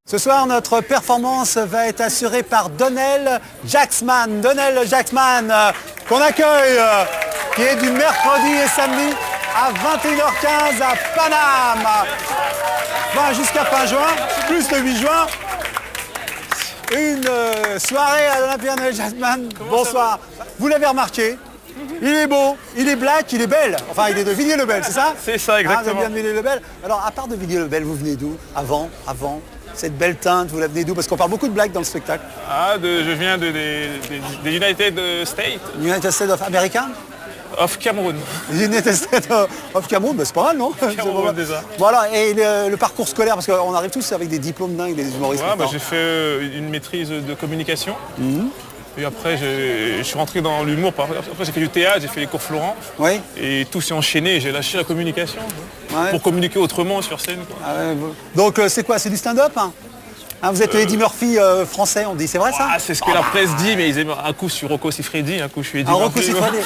Ce soir, notre performance va être assurée par Donnell Jacksman. Donnell Jacksman, qu'on accueille, qui est du mercredi et samedi à 21h15 à Paname. Enfin, jusqu'à fin juin, plus le 8 juin. Une soirée à l'Olympia. Donnell Jacksman. Bonsoir. Vous l'avez remarqué, il est beau, il est black, il est belle. Enfin, il est de Villiers-le-Bel, c'est ça? C'est ça, exactement. Ah, vous êtes bien de Villiers-le-Bel. Alors, à part de Villiers-le-Bel, vous venez d'où? Avant cette belle teinte, vous la venez d'où? Parce qu'on parle beaucoup de blagues dans le spectacle. Je viens des United States. United States of America? Of Cameroun. United States of Cameroun, bah, c'est pas mal, non? Cameroun, déjà. Voilà, et le parcours scolaire, parce qu'on arrive tous avec des diplômes dingues, des humoristes. Ouais, j'ai fait une maîtrise de communication. Et après, je suis rentré dans l'humour. Après, j'ai fait du théâtre, j'ai fait les cours Florent. Oui. Et tout s'est enchaîné. J'ai lâché la communication Ouais. pour communiquer autrement sur scène, quoi. Ah ouais, donc, c'est quoi? C'est du stand-up, hein? Hein, vous êtes Eddie Murphy français, on dit, c'est vrai ça? Ah, c'est ce que la presse dit, mais ils aiment un coup sur Rocco Siffredi, un coup je suis Eddie Rocco Murphy. Siffredi.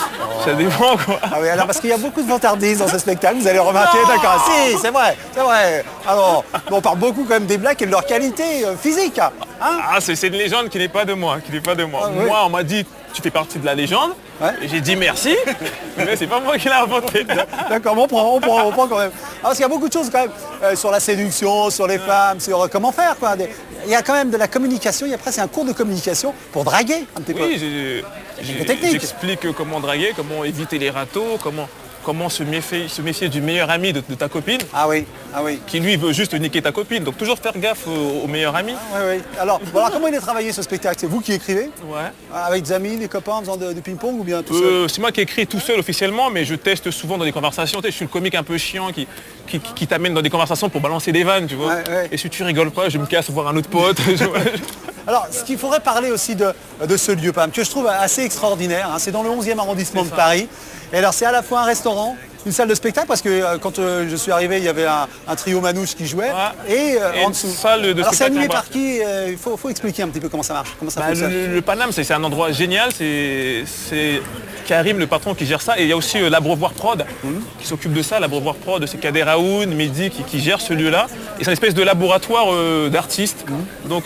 Ça dépend, quoi. Ah oui, alors parce qu'il y a beaucoup de vantardise dans ce spectacle, vous allez remarquer, d'accord. Si, c'est vrai, c'est vrai. Alors, on parle beaucoup quand même des blacks et de leur qualité physique. Hein? Ah, c'est une légende qui n'est pas de moi, Ah, oui. Moi, on m'a dit, tu fais partie de la légende. Ouais. Et j'ai dit merci, mais c'est pas moi qui l'ai inventé. D'accord, mais on prend quand même. Ah, parce qu'il y a beaucoup de choses quand même sur la séduction, sur les femmes, sur comment faire, quoi. Il y a quand même de la communication, il y a presque un cours de communication pour draguer un petit peu. Oui, techniques. j'explique comment draguer, comment éviter les râteaux, comment se méfier du meilleur ami de ta copine, Ah oui. qui lui veut juste niquer ta copine. Donc toujours faire gaffe au meilleur ami. Oui. Alors, comment il est travaillé ce spectacle? C'est vous qui écrivez? Ouais. Avec des amis, des copains, en faisant du ping-pong ou bien tout seul? C'est moi qui écris tout seul officiellement, mais je teste souvent dans des conversations. Tu sais, je suis le comique un peu chiant qui t'amène dans des conversations pour balancer des vannes, tu vois. Ouais. Et si tu rigoles pas, je me casse voir un autre pote. Alors, ce qu'il faudrait parler aussi de ce lieu, Pam, que je trouve assez extraordinaire, hein, c'est dans le 11e arrondissement de Paris. Et alors, c'est à la fois un restaurant, une salle de spectacle, parce que quand je suis arrivé, il y avait un trio manouche qui jouait, et en une dessous. salle de Alors, c'est spectacle animé en bas. par qui? Il faut expliquer un petit peu comment ça marche, comment ça fonctionne. Le Paname, c'est un endroit génial. C'est Karim, le patron, qui gère ça. Et il y a aussi l'Abreuvoir Prod qui s'occupe de ça. L'Abreuvoir Prod, c'est Kader Aoun, Mehdi qui gère ce lieu-là. Et c'est une espèce de laboratoire d'artistes. Donc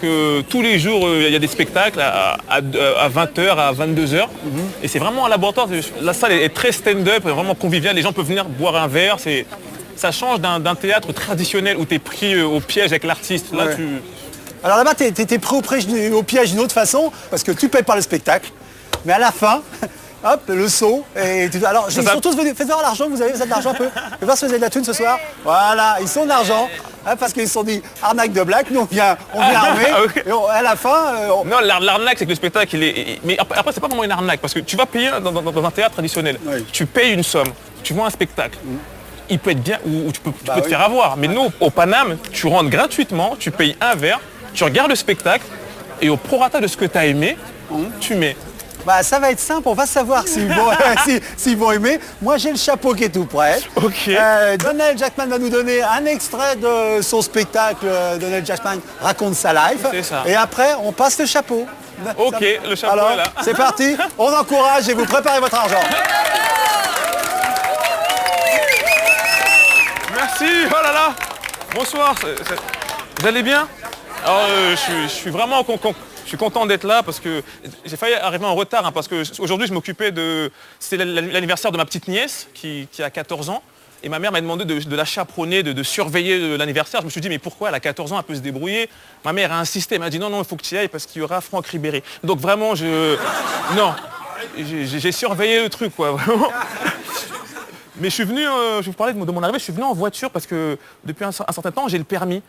tous les jours, il y a des spectacles à 20h, à 22h. Et c'est vraiment un laboratoire. La salle est très stand-up, vraiment conviviale. Les gens peuvent venir boire un verre. Ça change d'un théâtre traditionnel où tu es pris au piège avec l'artiste. Là, Ouais. Alors là-bas, t'es pris au piège d'une autre façon, parce que tu payes par le spectacle, mais à la fin, hop, le saut. Alors, ils sont tous venus. Faites voir l'argent, vous avez de l'argent un peu. Faites voir si vous avez de la thune ce soir. Voilà, ils sont de l'argent, hein, parce qu'ils se sont dit arnaque de black, nous on vient armé. Ah, ok. Et à la fin, Non, l'arnaque, c'est que le spectacle, mais après, c'est pas vraiment une arnaque, parce que tu vas payer dans un théâtre traditionnel. Oui. Tu payes une somme, tu vois un spectacle. Il peut être bien, ou tu peux Bah te oui. faire avoir. Mais nous, au Paname, tu rentres gratuitement, tu payes un verre, tu regardes le spectacle, et au prorata de ce que tu as aimé, tu mets. bah, ça va être simple, on va savoir s'ils vont aimer. Moi, j'ai le chapeau qui est tout prêt. Ok. Donnell Jacksman va nous donner un extrait de son spectacle. Donnell Jacksman raconte sa life. C'est ça. Et après, on passe le chapeau. Ok, le chapeau Alors, est là. c'est parti, on encourage et vous préparez votre argent. Merci, oh là là. Bonsoir, vous allez bien? Alors, je suis vraiment je suis content d'être là parce que j'ai failli arriver en retard, hein, parce que aujourd'hui je m'occupais c'est l'anniversaire de ma petite nièce qui a 14 ans. Et ma mère m'a demandé de la chaperonner, de surveiller l'anniversaire. Je me suis dit, mais pourquoi elle a 14 ans, elle peut se débrouiller? Ma mère a insisté, elle m'a dit, non, il faut que tu y ailles parce qu'il y aura Franck Ribéry. Donc vraiment, j'ai surveillé le truc, quoi, vraiment. Mais je suis venu, je vais vous parler de mon arrivée, je suis venu en voiture parce que depuis un certain temps, j'ai le permis.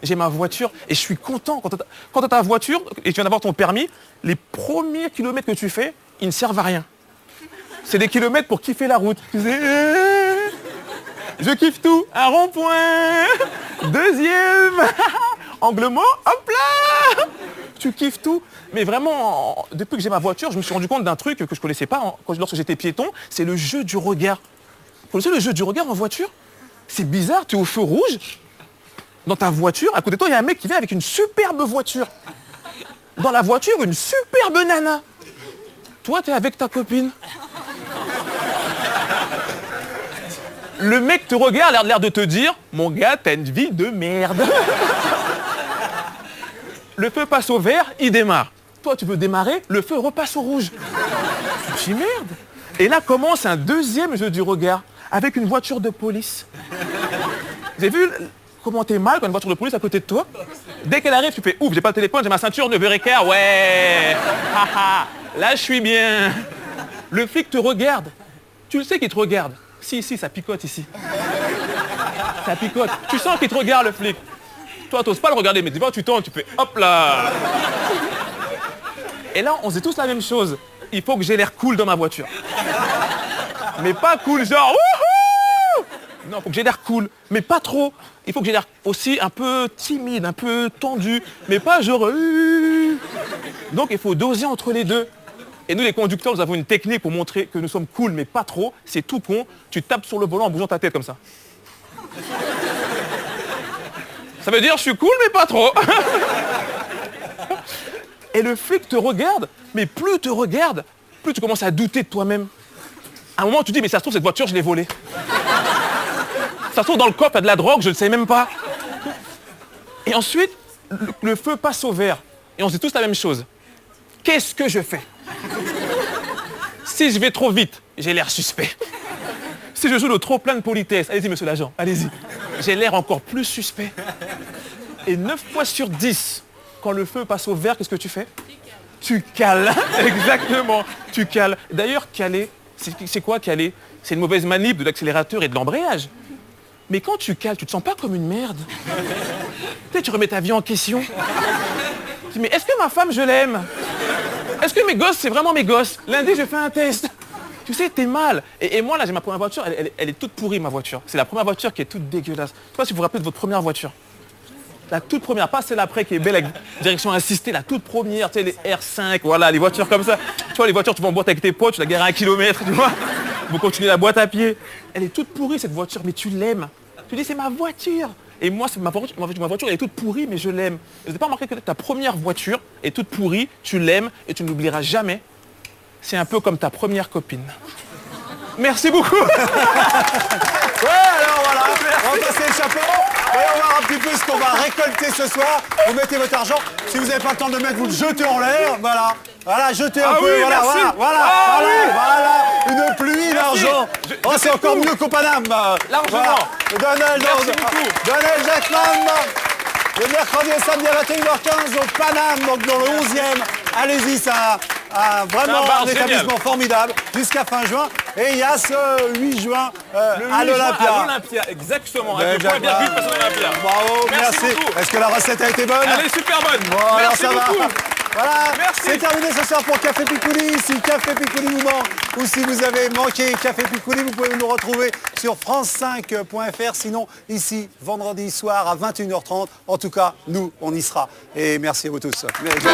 J'ai ma voiture et je suis content. Quand tu as ta voiture et tu viens d'avoir ton permis, les premiers kilomètres que tu fais, ils ne servent à rien. C'est des kilomètres pour kiffer la route. Tu sais, je kiffe tout. Un rond-point, deuxième, angle mort, hop là. Tu kiffes tout. Mais vraiment, depuis que j'ai ma voiture, je me suis rendu compte d'un truc que je ne connaissais pas lorsque j'étais piéton, c'est le jeu du regard. Vous connaissez le jeu du regard en voiture? C'est bizarre, tu es au feu rouge, dans ta voiture, à côté de toi, il y a un mec qui vient avec une superbe voiture. Dans la voiture, une superbe nana. Toi, tu es avec ta copine. Le mec te regarde, a l'air de te dire, mon gars, t'as une vie de merde. Le feu passe au vert, il démarre. Toi, tu veux démarrer, le feu repasse au rouge. Tu dis merde. Et là commence un deuxième jeu du regard avec une voiture de police. Vous avez vu comment t'es mal quand une voiture de police à côté de toi? Dès qu'elle arrive, tu fais ouf, j'ai pas le téléphone, j'ai ma ceinture, 9h15, ouais. Là, je suis bien. Le flic te regarde. Tu le sais qu'il te regarde. Si, ça picote ici. Ça picote. Tu sens qu'il te regarde, le flic. Toi, t'oses pas le regarder, mais tu vois, tu tournes, tu fais hop là. Et là, on sait tous la même chose. Il faut que j'ai l'air cool dans ma voiture. Mais pas cool, genre wouhou. Non, il faut que j'ai l'air cool, mais pas trop. Il faut que j'ai l'air aussi un peu timide, un peu tendu, mais pas genre... Donc il faut doser entre les deux. Et nous, les conducteurs, nous avons une technique pour montrer que nous sommes cool, mais pas trop. C'est tout con. Tu tapes sur le volant en bougeant ta tête comme ça. Ça veut dire je suis cool, mais pas trop. Et le flic te regarde, mais plus te regarde, plus tu commences à douter de toi-même. À un moment, tu dis, mais ça se trouve, cette voiture, je l'ai volée. Ça se trouve, dans le coffre, il y a de la drogue, je ne sais même pas. Et ensuite, le feu passe au vert. Et on se dit tous la même chose. Qu'est-ce que je fais? Si je vais trop vite, j'ai l'air suspect. Si je joue de trop plein de politesse, allez-y, monsieur l'agent, allez-y. J'ai l'air encore plus suspect. Et 9 fois sur 10, quand le feu passe au vert, qu'est-ce que tu fais? Tu cales. Exactement, tu cales. D'ailleurs, caler, c'est quoi caler? C'est une mauvaise manip de l'accélérateur et de l'embrayage. Mais quand tu cales, tu te sens pas comme une merde. Tu remets ta vie en question. Tu dis, mais est-ce que ma femme, je l'aime? Est-ce que mes gosses, c'est vraiment mes gosses? Lundi, je fais un test. Tu sais, t'es mal. Et moi, là, j'ai ma première voiture, elle est toute pourrie, ma voiture. C'est la première voiture qui est toute dégueulasse. Je sais pas si vous vous rappelez de votre première voiture. La toute première, pas celle après qui est belle avec direction assistée, la toute première, tu sais, les R5, voilà, les voitures comme ça. Tu vois, les voitures, tu vas en boîte avec tes potes, tu la gares à 1 kilomètre, tu vois. Vous continuez la boîte à pied. Elle est toute pourrie, cette voiture, mais tu l'aimes. Tu dis, c'est ma voiture. Et moi, ma voiture, elle est toute pourrie, mais je l'aime. Vous n'avez pas remarqué que ta première voiture est toute pourrie, tu l'aimes et tu ne l'oublieras jamais. C'est un peu comme ta première copine. Merci beaucoup. Ouais, alors voilà, on va passer le chapeau. Et on va voir un petit peu ce qu'on va récolter ce soir. Vous mettez votre argent. Si vous n'avez pas le temps de le mettre, vous le jetez en l'air. Voilà. Voilà, jetez un peu. Oui, voilà, merci. voilà. Une pluie d'argent. Oh, c'est encore mieux qu'au Paname. Largement. Voilà. Donald Jackman. Le mercredi et samedi à 21h15 au Paname, donc dans le 11e. Allez-y, ça a vraiment un établissement formidable jusqu'à fin juin. Et il y a ce 8 juin à l'Olympia. À l'Olympia, exactement. Avec le point virgule passe à l'Olympia. Bravo, merci. Est-ce que la recette a été bonne? Elle est super bonne. Bon, merci alors ça beaucoup. va. Voilà, merci. C'est terminé ce soir pour Café Picouli. Si Café Picouli vous manque ou si vous avez manqué Café Picouli, vous pouvez nous retrouver sur france5.fr. Sinon, ici, vendredi soir à 21h30. En tout cas, nous, on y sera. Et merci à vous tous. Merci.